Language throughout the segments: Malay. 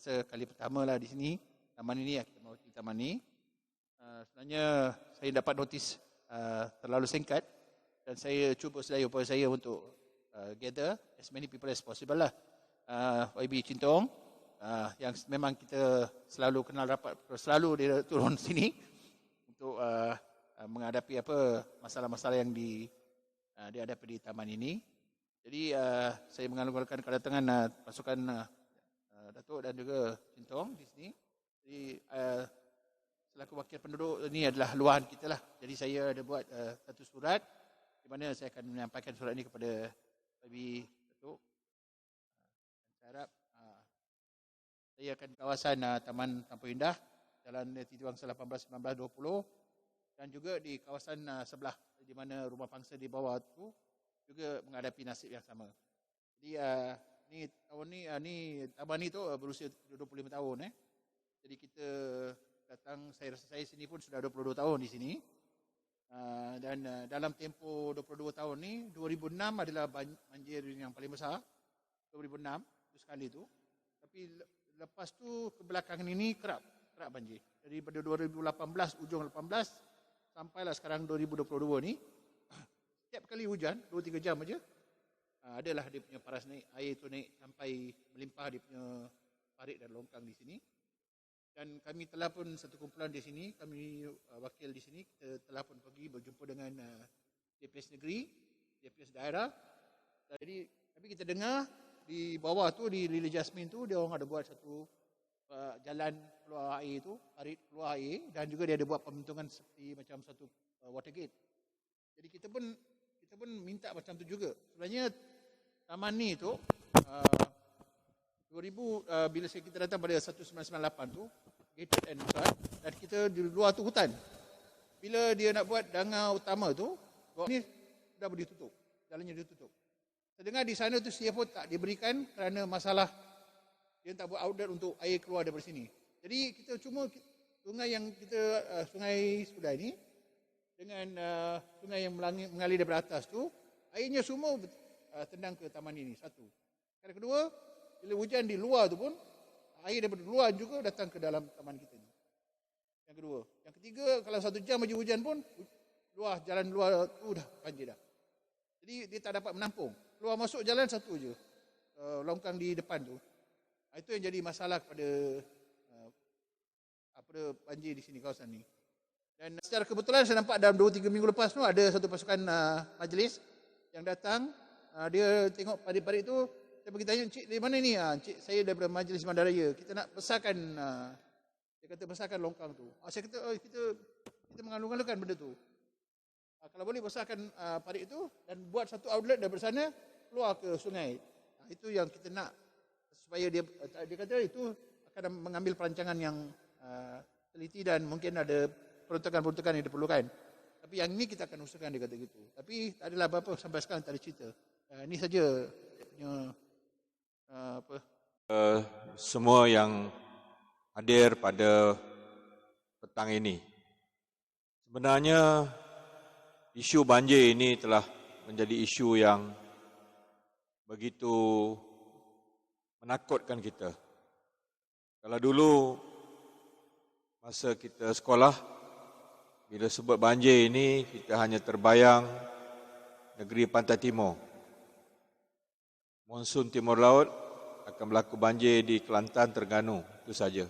rasa kali pertama lah di sini, taman ini, kita melawati taman ini. Sebenarnya saya dapat notis terlalu singkat dan saya cuba sedaya upaya saya untuk gather as many people as possible lah. YB Cintong, yang memang kita selalu kenal rapat, selalu dia turun sini untuk menghadapi apa masalah-masalah yang dihadapi di taman ini. Jadi saya mengalu-alukan kedatangan pasukan Datuk dan juga Cintong di sini. Jadi selaku wakil penduduk ini adalah luahan kita lah. Jadi saya ada buat satu surat di mana saya akan menyampaikan surat ini kepada YB Datuk. Saya harap saya akan kawasan Taman Kampung Indah, Jalan Titiwangsa 18, 19, 20 dan juga di kawasan sebelah di mana rumah pangsa di bawah itu juga menghadapi nasib yang sama. Jadi ni tahun ni taman ni tu berusia 25 tahun Jadi kita datang, saya rasa saya sini pun sudah 22 tahun di sini. Dan dalam tempoh 22 tahun ni 2006 adalah banjir yang paling besar. 2006 itu sekali tu. Tapi lepas tu kebelakangan ini kerap banjir. Daripada 2018 ujung 18 sampailah sekarang 2022 ni. Setiap kali hujan 2-3 jam aja adalah dia punya paras naik, air tu naik sampai melimpah dia punya parit dan longkang di sini. Dan kami telah pun satu kumpulan di sini, kami wakil di sini, kita telah pun pergi berjumpa dengan DPS negeri, DPS daerah. Jadi tapi kita dengar di bawah tu di Lili Jasmine tu dia orang ada buat satu jalan keluar air tu, parit keluar air, dan juga dia ada buat pembentungan seperti macam satu water gate. Jadi kita pun minta macam tu juga. Sebenarnya taman ni tu 2000 bila kita datang pada 1998 tu gated and guard, dan kita di luar tu hutan. Bila dia nak buat danga utama tu, ni dah boleh tutup. Jalannya ditutup. Saya dengar di sana tu CFO tak diberikan kerana masalah dia tak buat outlet untuk air keluar daripada sini. Jadi kita cuma sungai yang kita sungai Sudai ni dengan sungai yang mengalir daripada atas tu, airnya semua tendang ke taman ini, satu. Yang kedua, bila hujan di luar tu pun, air daripada luar juga datang ke dalam taman kita ni. Yang kedua. Yang ketiga, kalau 1 jam aja hujan pun, jalan luar tu dah banjir dah. Jadi dia tak dapat menampung. Keluar masuk jalan satu je, longkang di depan tu. Itu yang jadi masalah kepada banjir di sini, kawasan ni. Dan secara kebetulan saya nampak dalam 2-3 minggu lepas tu ada satu pasukan majlis yang datang. Dia tengok parit-parit tu. Saya pergi tanya, "Cik dari mana ni?" "Cik, saya daripada Majlis Bandaraya. Kita nak besarkan," dia kata, "besarkan longkang tu." Saya kata, kita mengalu-alukan benda tu. Kalau boleh besarkan parit itu dan buat satu outlet daripada sana keluar ke sungai. Itu yang kita nak, supaya dia kata itu akan mengambil perancangan yang teliti dan mungkin ada peruntukan-peruntukan yang diperlukan. Tapi yang ini kita akan usahakan, dia kata gitu. Tapi tak adalah apa-apa sampai sekarang, tak ada cerita. Ini saja punya semua yang hadir pada petang ini. Sebenarnya isu banjir ini telah menjadi isu yang begitu menakutkan kita. Kalau dulu masa kita sekolah, bila sebut banjir ini, kita hanya terbayang negeri Pantai Timur. Monsun Timur Laut akan berlaku banjir di Kelantan, Terengganu, itu saja.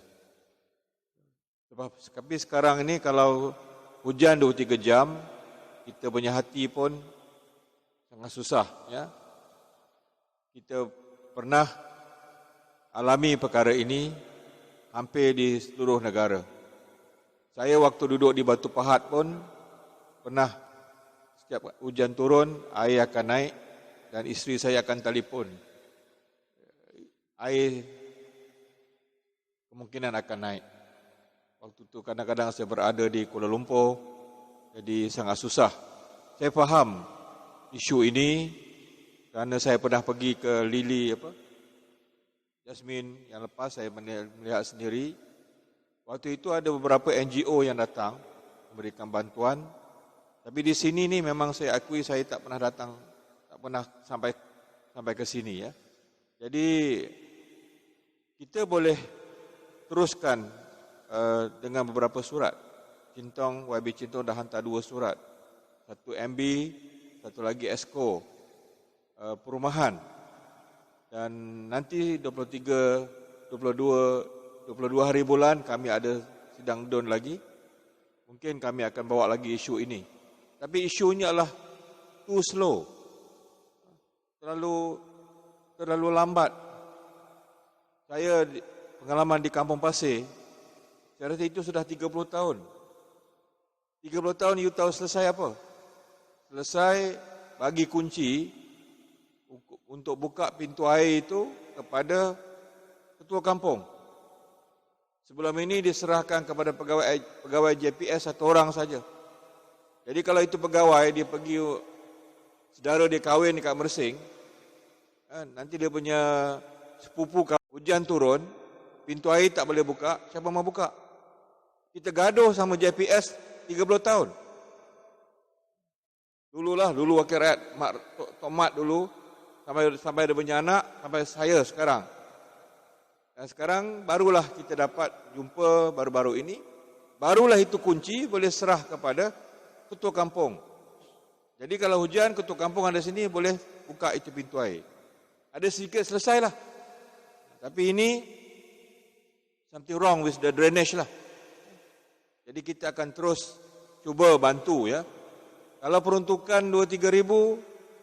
Tapi sekarang ini kalau hujan 2-3 jam, kita punya hati pun sangat susah. Ya? Kita pernah alami perkara ini hampir di seluruh negara. Saya waktu duduk di Batu Pahat pun pernah setiap hujan turun, air akan naik dan isteri saya akan telefon. Air kemungkinan akan naik. Waktu itu kadang-kadang saya berada di Kuala Lumpur, jadi sangat susah. Saya faham isu ini kerana saya pernah pergi ke Lili Jasmine yang lepas, saya melihat sendiri. Waktu itu ada beberapa NGO yang datang memberikan bantuan. Tapi di sini ni memang saya akui saya tak pernah datang, tak pernah sampai ke sini ya. Jadi kita boleh teruskan dengan beberapa surat. YB Cintong dah hantar 2 surat. Satu MB, satu lagi ESCO perumahan. Dan nanti 23, 22 hari bulan kami ada sidang DUN lagi. Mungkin kami akan bawa lagi isu ini. Tapi isunya adalah too slow. Terlalu lambat. Saya pengalaman di Kampung Pasir, saya rasa itu sudah 30 tahun. 30 tahun you tahu selesai apa? Selesai bagi kunci untuk buka pintu air itu kepada ketua kampung. Sebelum ini diserahkan kepada pegawai JPS 1 orang saja. Jadi kalau itu pegawai, dia pergi, saudara dia kahwin dekat Mersing, nanti dia punya sepupu hujan turun, pintu air tak boleh buka, siapa mau buka? Kita gaduh sama JPS 30 tahun. Dulu wakil rakyat, Tok Mat dulu, sampai dia punya anak, sampai saya sekarang. Dan sekarang barulah kita dapat jumpa baru-baru ini, barulah itu kunci boleh serah kepada ketua kampung. Jadi kalau hujan, ketua kampung ada sini boleh buka itu pintu air. Ada sedikit selesailah. Tapi ini something wrong with the drainage lah. Jadi kita akan terus cuba bantu ya. Kalau peruntukan 2-3 ribu,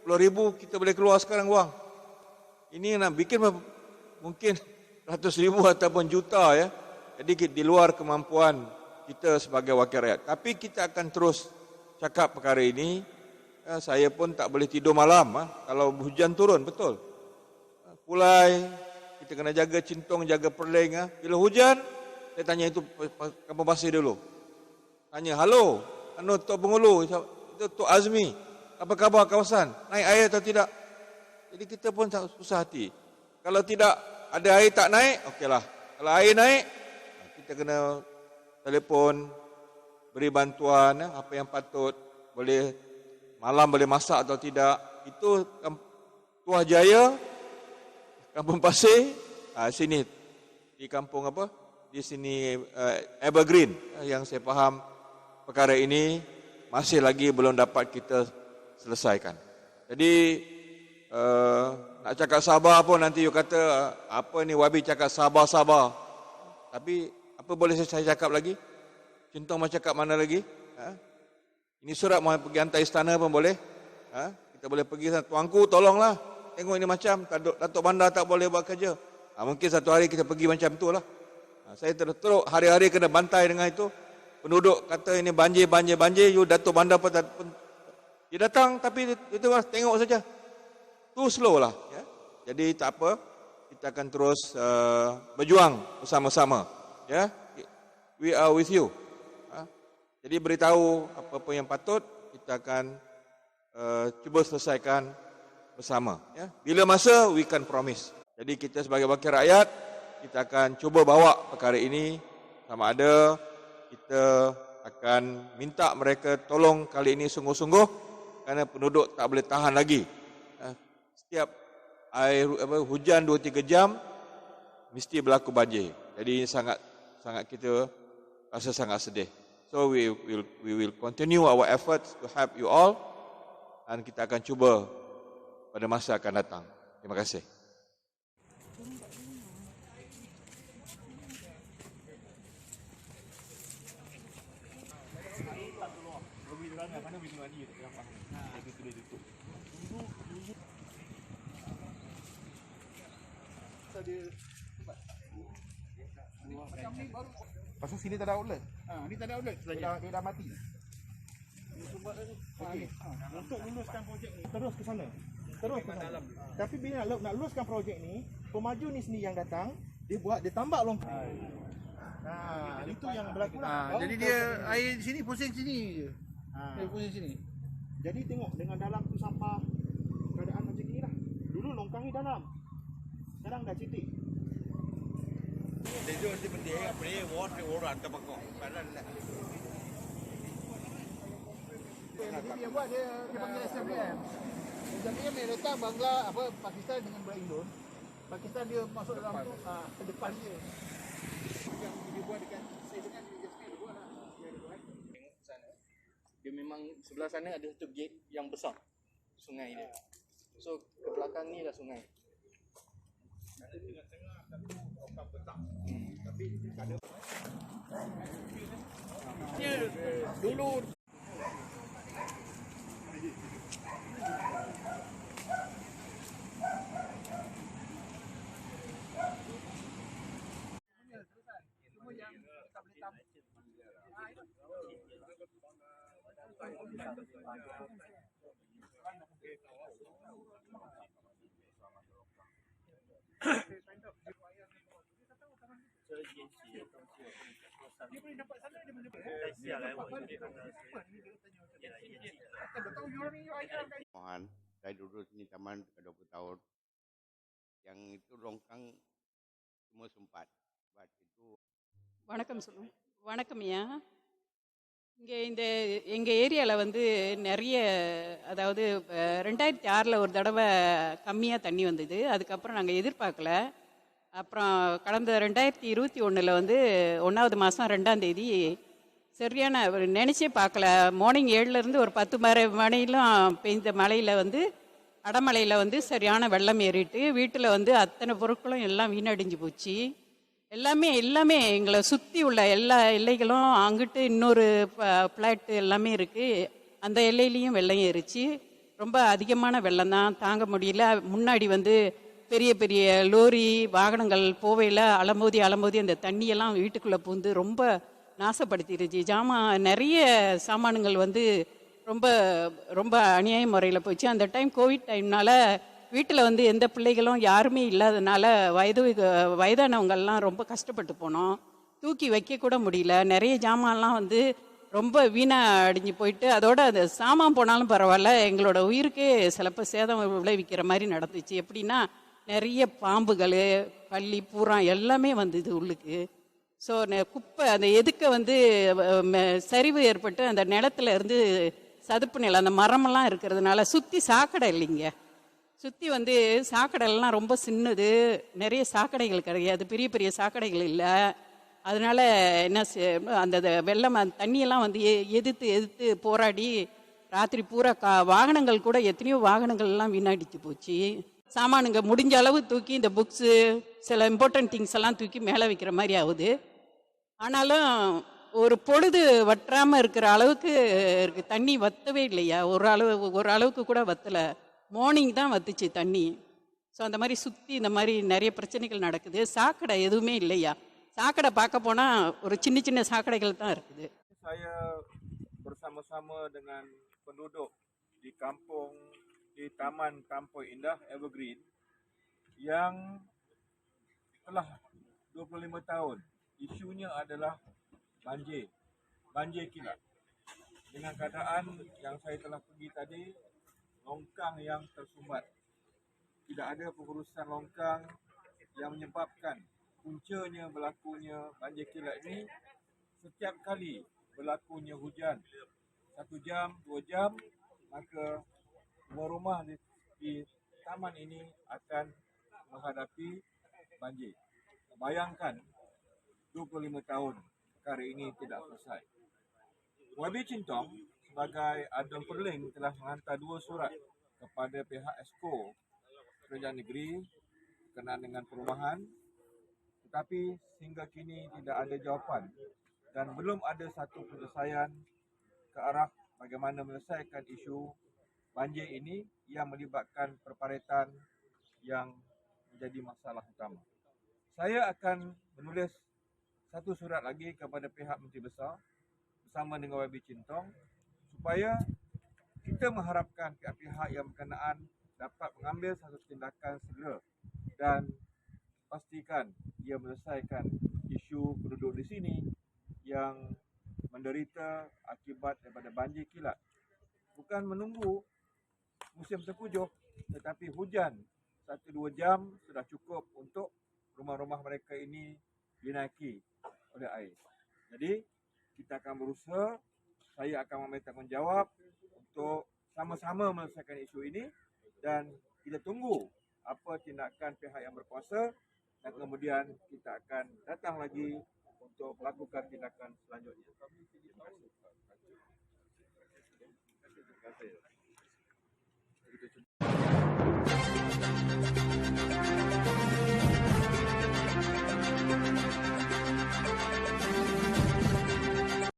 10 ribu, kita boleh keluar sekarang wang. Ini nak bikin mungkin ratus ribu ataupun juta ya. Jadi di luar kemampuan kita sebagai wakil rakyat. Tapi kita akan terus cakap perkara ini. Saya pun tak boleh tidur malam kalau hujan turun, betul. Pulai, kita kena jaga Cintong, jaga Perleng. Bila hujan, saya tanya itu Kampung Pasir dulu. Tanya, halo, Tok Pengulu, itu Tok Azmi, apa khabar kawasan? Naik air atau tidak? Jadi kita pun susah hati. Kalau tidak ada air tak naik, okeylah. Kalau air naik, kita kena telefon, beri bantuan, apa yang patut, boleh malam boleh masak atau tidak. Itu Tuah Jaya, Kampung Pasir, sini di kampung apa? Di sini Evergreen, yang saya faham perkara ini masih lagi belum dapat kita selesaikan. Jadi nak cakap sabar pun nanti you kata apa ni Wabi cakap sabar-sabar. Tapi apa boleh saya cakap lagi? Cintong mau cakap mana lagi? Ini surat mau pergi hantar istana pun boleh. Kita boleh pergi sana. Tuanku tolonglah. Tengok ini macam Datuk Bandar tak boleh buat kerja. Mungkin satu hari kita pergi macam itulah. Saya teruk hari-hari kena bantai dengan itu. Penduduk kata ini banjir. You Datuk Bandar pun dia datang tapi itu tengok saja. Too slow lah. Ya. Jadi tak apa. Kita akan terus berjuang bersama-sama. Ya. We are with you. Jadi beritahu apa-apa yang patut. Kita akan cuba selesaikan bersama. Ya. Bila masa, we can promise. Jadi kita sebagai wakil rakyat, kita akan cuba bawa perkara ini. Sama ada, kita akan minta mereka tolong kali ini sungguh-sungguh. Kerana penduduk tak boleh tahan lagi. Setiap air hujan 2-3 jam, mesti berlaku banjir. Jadi sangat kita rasa sangat sedih. So we will continue our efforts to help you all. Dan kita akan cuba pada masa akan datang. Terima kasih. Pasal sini tak ada outlet. Ni tak ada outlet. Dia dah mati. Okey. Untuk luluskan projek ni terus ke sana. Dalam. Tapi bila nak luluskan projek ni, pemaju ni sendiri yang datang, dia tambak longkang. Itu yang berlaku lah. Jadi dia air di sini pusing sini je. Dia pusing sini. Jadi tengok dengan dalam tu sampah keadaan macam ni lah. Dulu longkang ni dalam. Sekarang dah cetek. Dia tu penting apa ni water orang tak pakok. Padahal Dia buat dia panggil SMPM. SMPM dia datang Pakistan dengan Indon. Pakistan dia masuk dalam tu ke depan dia. Yang dibuat dekat saya dengan Jasmine dibuat lah. Dia ada buat. Tengok sana. Dia memang sebelah sana ada satu gate yang besar. Sungai dia. So ke belakang ni dah sungai. Dulu Mohan, saya duduk sini taman 20 tahun. Yang itu longkang semua sempat. Buat itu வணக்கம் சொல்லுங்க. வணக்கம் ஐயா. இங்கே எங்கள் ஏரியாவில் வந்து நிறைய, அதாவது 2006 ஒரு தடவை கம்மியாக தண்ணி வந்தது. அதுக்கப்புறம் நாங்கள் எதிர்பார்க்கல. அப்புறம் கடந்த 2021 வந்து 1வது மாதம் 2ஆம் தேதி சரியான நினச்சே பார்க்கல. மார்னிங் 7லேருந்து ஒரு 10 மணிலாம் பெய்த மழையில் வந்து அடமழையில் வந்து சரியான வெள்ளம் ஏறிட்டு வீட்டில் வந்து அத்தனை பொருட்களும் எல்லாம் வீணடிஞ்சு போச்சு. எல்லாமே எங்களை சுற்றி உள்ள எல்லா எல்லைகளும், அங்கிட்டு இன்னொரு ஃப்ளாட்டு எல்லாமே இருக்குது, அந்த எல்லையிலையும் வெள்ளம் ஏறிச்சு. ரொம்ப அதிகமான வெள்ளம் தான், தாங்க முடியல. முன்னாடி வந்து பெரிய பெரிய லோரி வாகனங்கள் போவையில் அலம்போதி அந்த தண்ணியெல்லாம் வீட்டுக்குள்ளே பூந்து ரொம்ப நாசப்படுத்திடுச்சு. நிறைய சாமானுங்கள் வந்து ரொம்ப ரொம்ப அநியாய முறையில் போச்சு. அந்த டைம் கோவிட் டைம்னால வீட்டில் வந்து எந்த பிள்ளைகளும் யாருமே இல்லாதனால வயதானவங்கள்லாம் ரொம்ப கஷ்டப்பட்டு போனோம். தூக்கி வைக்கக்கூட முடியல. நிறைய ஜாமான்லாம் வந்து ரொம்ப வீணாக போயிட்டு, அதோட அந்த சாமான் போனாலும் பரவாயில்ல, எங்களோட உயிருக்கே சிலப்போ சேதம் விளைவிக்கிற மாதிரி நடந்துச்சு. எப்படின்னா நிறைய பாம்புகள், பல்லி, பூரா எல்லாமே வந்தது உள்ளுக்கு. ஸோ குப்பை அந்த எதுக்க வந்து சரிவு ஏற்பட்டு அந்த நிலத்துல இருந்து சதுப்பு நிலம், அந்த மரமெல்லாம் இருக்கிறதுனால சுற்றி சாக்கடை இல்லைங்க. சுற்றி வந்து சாக்கடைலாம் ரொம்ப சின்னது, நிறைய சாக்கடைகள் கிடையாது, பெரிய பெரிய சாக்கடைகள் இல்லை. அதனால என்ன அந்த வெள்ளம் தண்ணியெல்லாம் வந்து எதிர்த்து போராடி ராத்திரி பூரா வாகனங்கள் கூட எத்தனையோ வாகனங்கள்லாம் வீணாடிச்சு போச்சு. சாமானுங்க முடிஞ்ச அளவு தூக்கி இந்த புக்ஸு, சில இம்பார்ட்டன்ட் திங்ஸ் எல்லாம் தூக்கி மேலே வைக்கிற மாதிரி ஆகுது. ஆனாலும் ஒரு பொழுது வற்றாமல் இருக்கிற அளவுக்கு இருக்கு. தண்ணி வற்றவே இல்லையா, ஒரு அளவுக்கு கூட வற்றலை. மார்னிங் தான் வத்துச்சு தண்ணி. ஸோ அந்த மாதிரி சுற்றி இந்த மாதிரி நிறைய பிரச்சனைகள் நடக்குது. சாக்கடை எதுவுமே இல்லையா. சாக்கடை பார்க்க போனால் ஒரு சின்ன சாக்கடைகள் தான் இருக்குது. Saya bersama-sama dengan penduduk di kampung di Taman Kampung Indah Evergreen yang telah 25 tahun. Isunya adalah banjir kilat. Dengan keadaan yang saya telah pergi tadi, longkang yang tersumbat. Tidak ada pengurusan longkang yang menyebabkan puncanya berlakunya banjir kilat ini. Setiap kali berlakunya hujan 1 jam, 2 jam, maka rumah-rumah di taman ini akan menghadapi banjir. Bayangkan 25 tahun perkara ini tidak selesai. YB Cintong sebagai Adun Perling telah menghantar 2 surat kepada pihak Esko Kerajaan Negeri berkenaan dengan perumahan, tetapi sehingga kini tidak ada jawapan dan belum ada satu penyelesaian ke arah bagaimana menyelesaikan isu banjir ini yang melibatkan perparetan yang menjadi masalah utama. Saya akan menulis satu surat lagi kepada pihak Menteri Besar bersama dengan YB Cintong supaya kita mengharapkan pihak-pihak yang berkenaan dapat mengambil satu tindakan segera dan pastikan ia menyelesaikan isu penduduk di sini yang menderita akibat daripada banjir kilat. Bukan menunggu musim tengkujuh, tetapi hujan 1-2 jam sudah cukup untuk rumah-rumah mereka ini dinaiki oleh air. Jadi kita akan berusaha, saya akan mengambil tanggungjawab untuk sama-sama menyelesaikan isu ini dan kita tunggu apa tindakan pihak yang berkuasa dan kemudian kita akan datang lagi untuk melakukan tindakan selanjutnya. Terima kasih.